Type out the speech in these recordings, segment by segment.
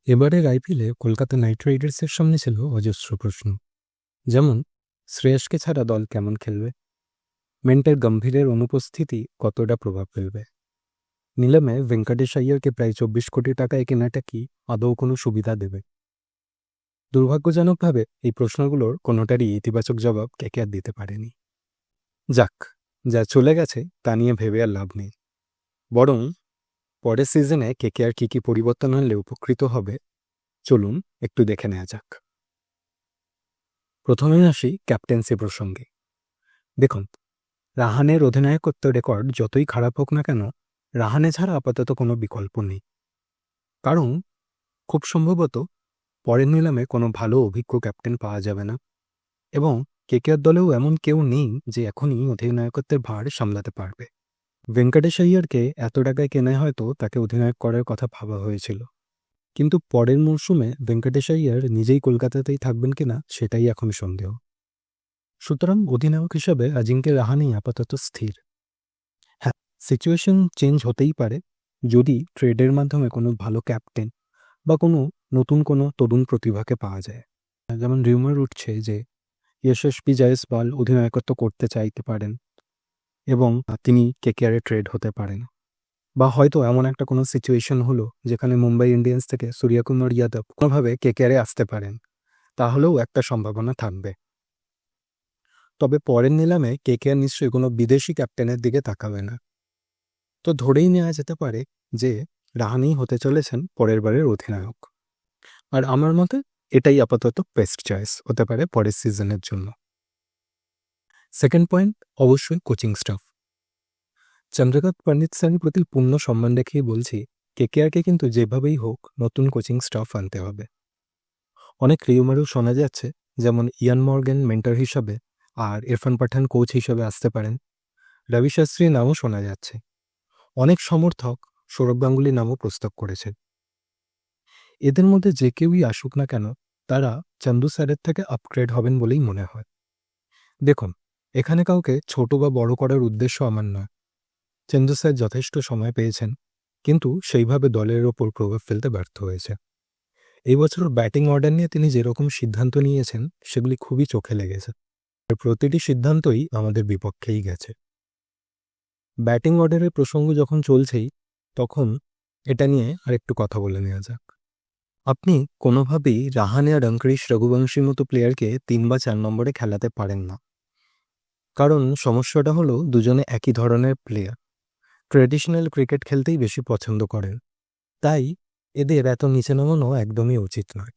এবারের আইপিএলে কলকাতা নাইট রাইডার্সের সামনে ছিল অজস্র প্রশ্ন, যেমন শ্রেয়সকে ছাড়া দল কেমন খেলবে, মেন্টার গম্ভীরের অনুপস্থিতি কতটা প্রভাব ফেলবে, নিলামে ভেঙ্কটেশ আইয়ারকে প্রায় 24 কোটি টাকায় কেনাটা কি আদৌ কোনো সুবিধা দেবে। দুর্ভাগ্যজনকভাবে এই প্রশ্নগুলোর কোনোটারই ইতিবাচক জবাব কেকেআর দিতে পারেনি। যাক, যা চলে গেছে তা নিয়ে ভেবে আর লাভ নেই, বরং পরের সিজনে কেকেআর কী কী পরিবর্তন আনলে উপকৃত হবে চলুন একটু দেখে নেওয়া যাক। প্রথমে আসি ক্যাপ্টেন্সি প্রসঙ্গে। দেখুন, রাহানের অধিনায়কত্ব রেকর্ড যতই খারাপ হোক না কেন, রাহানে ছাড়া আপাতত কোনো বিকল্প নেই। কারণ খুব সম্ভবত পরের নিলামে কোনো ভালো অভিজ্ঞ ক্যাপ্টেন পাওয়া যাবে না, এবং কেকেআর দলেও এমন কেউ নেই যে এখনই অধিনায়কত্বের ভার সামলাতে পারবে। ভেঙ্কটেশ আইয়ারকে এত টাকায় কেনায় হয়তো তাকে অধিনায়ক করার কথা ভাবা হয়েছিল, কিন্তু পরের মরশুমে ভেঙ্কটেশ আইয়ার নিজেই কলকাতাতেই থাকবেন কিনা সেটাই এখন সন্দেহ। সুতরাং অধিনায়ক হিসাবে আজিঙ্কে রাহানেই আপাতত স্থির। হ্যাঁ, সিচুয়েশন চেঞ্জ হতেই পারে যদি ট্রেডের মাধ্যমে কোনো ভালো ক্যাপ্টেন বা কোনো নতুন কোনো তরুণ প্রতিভাকে পাওয়া যায়। যেমন রিউমার উঠছে যে যশস্বী জয়সওয়াল অধিনায়কত্ব করতে চাইতে পারেন এবং তিনি কেকেআরে ট্রেড হতে পারেন, বা হয়তো এমন একটা কোনো সিচুয়েশন হলো যেখানে মুম্বাই ইন্ডিয়ান্স থেকে সূর্যকুমার যাদব কোনোভাবে কেকেআরে আসতে পারেন, তাহলেও একটা সম্ভাবনা থাকবে। তবে পরের নিলামে কেকেআর নিশ্চয়ই কোনো বিদেশি ক্যাপ্টেনের দিকে তাকাবে না, তো ধরেই নেওয়া যেতে পারে যে রাহানেই হতে চলেছেন পরের বারের অধিনায়ক। আর আমার মতে এটাই আপাতত বেস্ট চয়েস হতে পারে পরের সিজনের জন্য। সেকেন্ড পয়েন্ট, অবশ্যই কোচিং স্টাফ। চন্দ্রকান্ত পণ্ডিত স্যারের প্রতি পূর্ণ সম্মান রেখেই বলছি, কেকেআরকে কিন্তু যেভাবেই হোক নতুন কোচিং স্টাফ আনতে হবে। অনেক রিউমারও শোনা যাচ্ছে, যেমন ইয়ান মর্গ্যান মেন্টর হিসাবে আর ইরফান পাঠান কোচ হিসাবে আসতে পারেন। রবি শাস্ত্রীর নামও শোনা যাচ্ছে। অনেক সমর্থক সৌরভ গাঙ্গুলির নামও প্রস্তাব করেছে। এদের মধ্যে যে কেউই আসুক না কেন, তারা চন্দু স্যারের থেকে আপগ্রেড হবেন বলেই মনে হয়। দেখুন, এখানে কাউকে ছোট বা বড় করার উদ্দেশ্য আমার নয়। চন্দু স্যার যথেষ্ট সময় পেয়েছেন, কিন্তু সেইভাবে দলের ওপর প্রভাব ফেলতে ব্যর্থ হয়েছে। এই বছর ব্যাটিং অর্ডার নিয়ে তিনি যেরকম সিদ্ধান্ত নিয়েছেন সেগুলি খুবই চোখে লেগেছে। প্রতিটি সিদ্ধান্তই আমাদের বিপক্ষেই গেছে। ব্যাটিং অর্ডারের প্রসঙ্গ যখন চলছেই, তখন এটা নিয়ে আরেকটু কথা বলে নেওয়া যাক। আপনি কোনোভাবেই রাহানে আর অঙ্কুরিশ রঘুবংশীর মতো প্লেয়ারকে 3 বা 4 নম্বরে খেলাতে পারেন না, কারণ সমস্যাটা হলো দুজনে একই ধরনের প্লেয়ার, ট্র্যাডিশনাল ক্রিকেট খেলতেই বেশি পছন্দ করেন, তাই এদের এত নিচে নামানো একদমই উচিত নয়।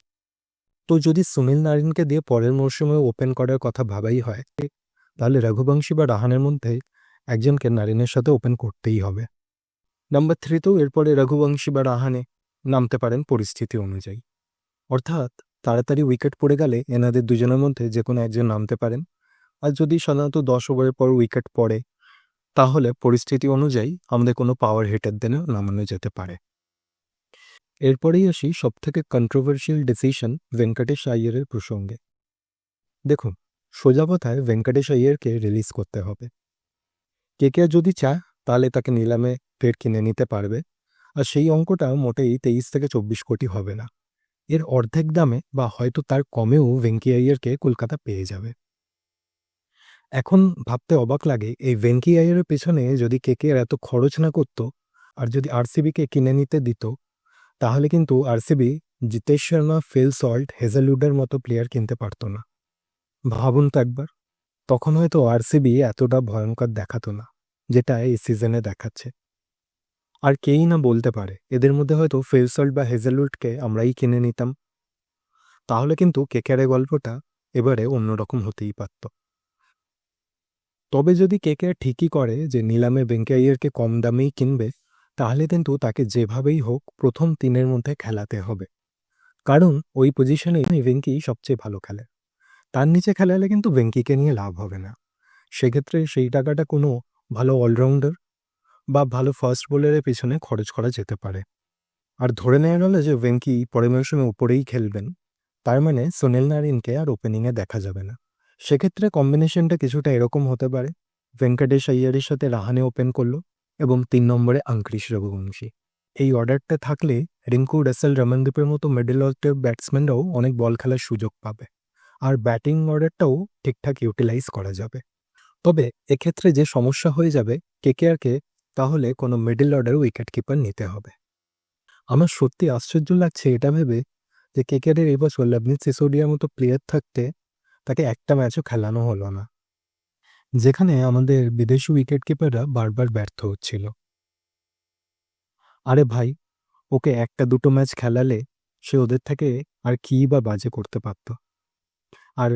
তো যদি সুনীল নারিনকে দিয়ে পরের মরশুমে ওপেন করার কথা ভাবাই হয়, তাহলে রঘুবংশী বা রাহানের মধ্যে একজনকে নারিনের সাথে ওপেন করতেই হবে। নাম্বার 3তেও এরপরে রঘুবংশী বা রাহানে নামতে পারেন পরিস্থিতি অনুযায়ী, অর্থাৎ তাড়াতাড়ি উইকেট পড়ে গেলে এনাদের দুজনের মধ্যে যে কোনো একজন নামতে পারেন। আর যদি সাধারণত 10 ওভারের পর উইকেট পড়ে, তাহলে পরিস্থিতি অনুযায়ী আমাদের কোনো পাওয়ার হিটারদেরও নামানো যেতে পারে। এরপরেই আসি সবথেকে কন্ট্রোভার্সিয়াল ডিসিশন ভেঙ্কটেশ আইয়ারের প্রসঙ্গে। দেখুন, সোজা কথায় ভেঙ্কটেশ আইয়ারকে রিলিজ করতে হবে। কেকেআর যদি চায় তাহলে তাকে নিলামে ফের কিনে নিতে পারবে, আর সেই অঙ্কটা মোটেই 23 থেকে 24 কোটি হবে না। এর অর্ধেক দামে বা হয়তো তার কমেও ভেঙ্কি আইয়ারকে কলকাতা পেয়ে যাবে। এখন ভাবতে অবাক লাগে, এই ভেঙ্কি আইয়ারের পেছনে যদি কেকেআর এত খরচ না করত আর যদি আরসিবিকে কিনে নিতে দিত, তাহলে কিন্তু RCB Jitesh Sharma, Phil Salt, হেজেলউডের মতো প্লেয়ার কিনতে পারত না। ভাবুন তো একবার, তখন হয়তো আরসিবি এতটা ভয়ঙ্কর দেখাতো না যেটা এই সিজনে দেখাচ্ছে। আর কেই না বলতে পারে এদের মধ্যে হয়তো ফিল সল্ট বা হেজেলউডকে আমরাই কিনে নিতাম, তাহলে কিন্তু কেকেআরের গল্পটা এবারে অন্যরকম হতেই পারত। তবে যদি কেকেআর ঠিকই করে যে নিলামে ভেঙ্কি আইয়ারকে কম দামেই কিনবে, তাহলে কিন্তু তাকে যেভাবেই হোক প্রথম 3-এর মধ্যে খেলাতে হবে, কারণ ওই পজিশনে ভেঙ্কি সবচেয়ে ভালো খেলে। তার নিচে খেলালে কিন্তু ভেঙ্কিকে নিয়ে লাভ হবে না। সেক্ষেত্রে সেই টাকাটা কোনো ভালো অলরাউন্ডার বা ভালো ফাস্ট বোলারের পেছনে খরচ করা যেতে পারে। আর ধরে নেওয়া গেল যে ভেঙ্কি পরের মরশুমে উপরেই খেলবেন, তার মানে সুনীল নারিনকে আর ওপেনিংয়ে দেখা যাবে না। সেক্ষেত্রে কম্বিনেশনটা কিছুটা এরকম হতে পারে, ভেঙ্কটেশ আইয়ারের সাথে রাহানে ওপেন করলো এবং 3 নম্বরে অঙ্কুরিশ রঘুবংশী। এই অর্ডারটা থাকলে রিঙ্কু, রাসেল, রমনদীপের মতো মিডল অর্ডারের ব্যাটসম্যানরাও অনেক বল খেলার সুযোগ পাবে, আর ব্যাটিং অর্ডারটাও ঠিকঠাক ইউটিলাইজ করা যাবে। তবে এক্ষেত্রে যে সমস্যা হয়ে যাবে, কেকেআরকে তাহলে কোনো মিডল অর্ডার উইকেট কিপার নিতে হবে। আমার সত্যি আশ্চর্য লাগছে এটা ভেবে যে কেকেআরের এই বছর লভনিত সিসোডিয়ার মতো প্লেয়ার থাকতে তাকে একটা ম্যাচও খেলানো হলো না, যেখানে আমাদের বিদেশি উইকেট কিপাররা বারবার ব্যর্থ হচ্ছিল। আরে ভাই, ওকে একটা দুটো ম্যাচ খেলালে সে ওদের থেকে আর কী বা বাজে করতে পারত। আর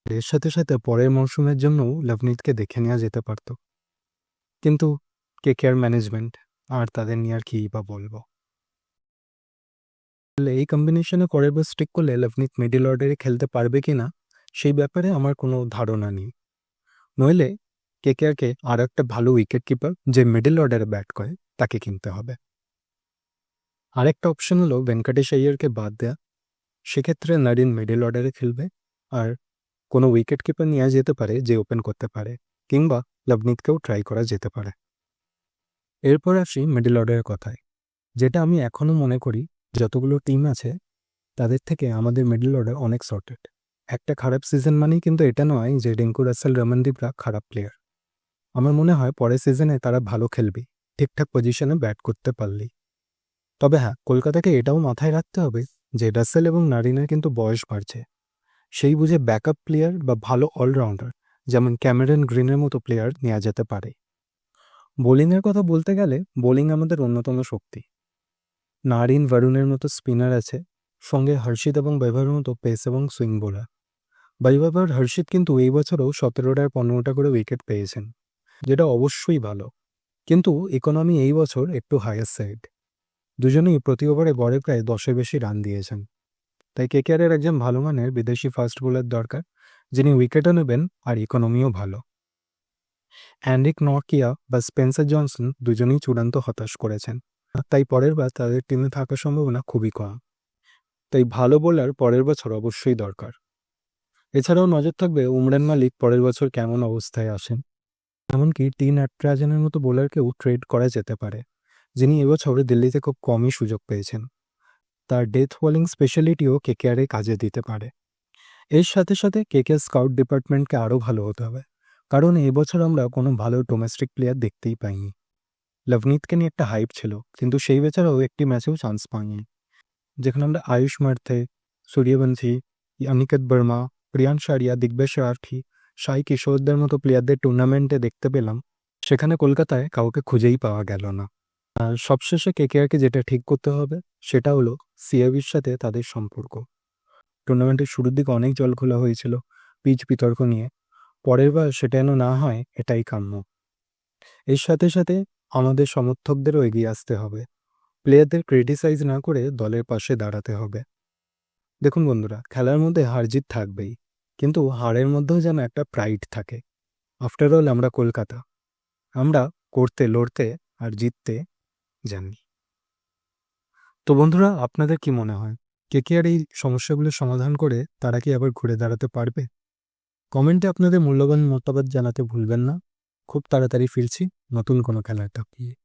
এর সাথে সাথে পরের মরশুমের জন্যও লভনিতকে দেখে নেওয়া যেতে পারত। কিন্তু কেকেআর ম্যানেজমেন্ট আর তাদের নিয়ে আর কী বা বলবো। এই কম্বিনেশনে পরের বার স্টিক করলে লভনিত মিডল অর্ডারে খেলতে পারবে কি না সেই ব্যাপারে আমার কোনো ধারণা নেই। নইলে কেকেআরকে আর একটা ভালো উইকেট কিপার যে মিডল অর্ডারে ব্যাট করে তাকে কিনতে হবে। আরেকটা অপশন হলো ভেঙ্কটেশ আইয়ারকে বাদ দেয়া। সেক্ষেত্রে নারিন মিডল অর্ডারে খেলবে, আর কোনো উইকেট কিপার নেওয়া যেতে পারে যে ওপেন করতে পারে, কিংবা লভনিতকেও ট্রাই করা যেতে পারে। এরপর আসি মিডল অর্ডারের কথায়, যেটা আমি এখনও মনে করি যতগুলো টিম আছে তাদের থেকে আমাদের মিডল অর্ডার অনেক সর্টেড। একটা খারাপ সিজন মানেই কিন্তু এটা নয় যে রিঙ্কু, রাসেল, রমনদীপরা খারাপ প্লেয়ার। আমার মনে হয় পরের সিজনে তারা ভালো খেলবে, ঠিকঠাক পজিশনে ব্যাট করতে পারলেই। তবে হ্যাঁ, কলকাতাকে এটাও মাথায় রাখতে হবে যে রাসেল এবং নারিনের কিন্তু বয়স বাড়ছে। সেই বুঝে ব্যাকআপ প্লেয়ার বা ভালো অলরাউন্ডার যেমন ক্যামেরন গ্রিনের মতো প্লেয়ার নেওয়া যেতে পারে। বোলিংয়ের কথা বলতে গেলে বোলিং আমাদের অন্যতম শক্তি। নারিন, বরুণের মতো স্পিনার আছে, সঙ্গে হর্ষিত এবং বৈভবের মতো পেস এবং সুইং বোলার। বৈভব আর হর্ষিত কিন্তু এই বছরও 17টা আর 15টা করে উইকেট পেয়েছেন, যেটা অবশ্যই ভালো। কিন্তু ইকোনমি এই বছর একটু হায়ার সাইড। দুজনেই প্রতি ওভারে গড়ে প্রায় 10-এর বেশি রান দিয়েছেন। তাই কেকেআরের একজন ভালো মানের বিদেশি ফাস্ট বোলার দরকার, যিনি উইকেটও নেবেন আর ইকোনমিও ভালো। অ্যান্ড্রিক নকিয়া বা স্পেন্সার জনসন দুজনেই চূড়ান্ত হতাশ করেছেন, তাই পরের বার তাদের টিমে থাকার সম্ভাবনা খুবই কম। তাই ভালো বোলার পরের বছর অবশ্যই দরকার। এছাড়াও নজর থাকবে উমরান মালিক পরের বছর কেমন অবস্থায় আসেন। এমনকি টি নাটরাজনের মতো বোলারকেও ট্রেড করা যেতে পারে, যিনি এবছর দিল্লিতে খুব কমই সুযোগ পেয়েছেন। তার ডেথ বোলিং স্পেশালিটিও কেকেআরে কাজে দিতে পারে। এর সাথে সাথে কেকেআর স্কাউট ডিপার্টমেন্টকে আরও ভালো হতে হবে, কারণ এবছর আমরা কোনো ভালো ডোমেস্টিক প্লেয়ার দেখতেই পাইনি। লভনিতকে নিয়ে একটা হাইপ ছিল, কিন্তু সেই বেচারাও একটি ম্যাচেও চান্স পায়নি। যেখানে আমরা আয়ুষ মার্থে, সূর্যবংশী, অনিকেত বর্মা, প্রিয়ান সারিয়া, দিগ্বেশ রাঠি, সাই কিশোরদের মতো প্লেয়ারদের টুর্নামেন্টে দেখতে পেলাম, সেখানে কলকাতায় কাউকে খুঁজেই পাওয়া গেল না। আর সবশেষে কেকেআরকে যেটা ঠিক করতে হবে সেটা হলো সিএবির সাথে তাদের সম্পর্ক। টুর্নামেন্টের শুরুর দিকে অনেক জলঘোলা হয়েছিল পিচ বিতর্ক নিয়ে, পরের বার সেটা যেন না হয় এটাই কাম্য। এর সাথে সাথে আমাদের সমর্থকদেরও এগিয়ে আসতে হবে, প্লেয়ারদের ক্রিটিসাইজ না করে দলের পাশে দাঁড়াতে হবে। দেখুন বন্ধুরা, খেলার মধ্যে হার জিত থাকবেই, কিন্তু হারের মধ্যেও যেন একটা প্রাইড থাকে। আফটারঅল আমরা কলকাতা, আমরা করতে, লড়তে আর জিততে জানি। তো বন্ধুরা, আপনাদের কি মনে হয় কেকেআর এই সমস্যাগুলোর সমাধান করে তারা কি আবার ঘুরে দাঁড়াতে পারবে? কমেন্টে আপনাদের মূল্যবান মতামত জানাতে ভুলবেন না। খুব তাড়াতাড়ি ফিরছি নতুন কোনো খেলার টপিক নিয়ে।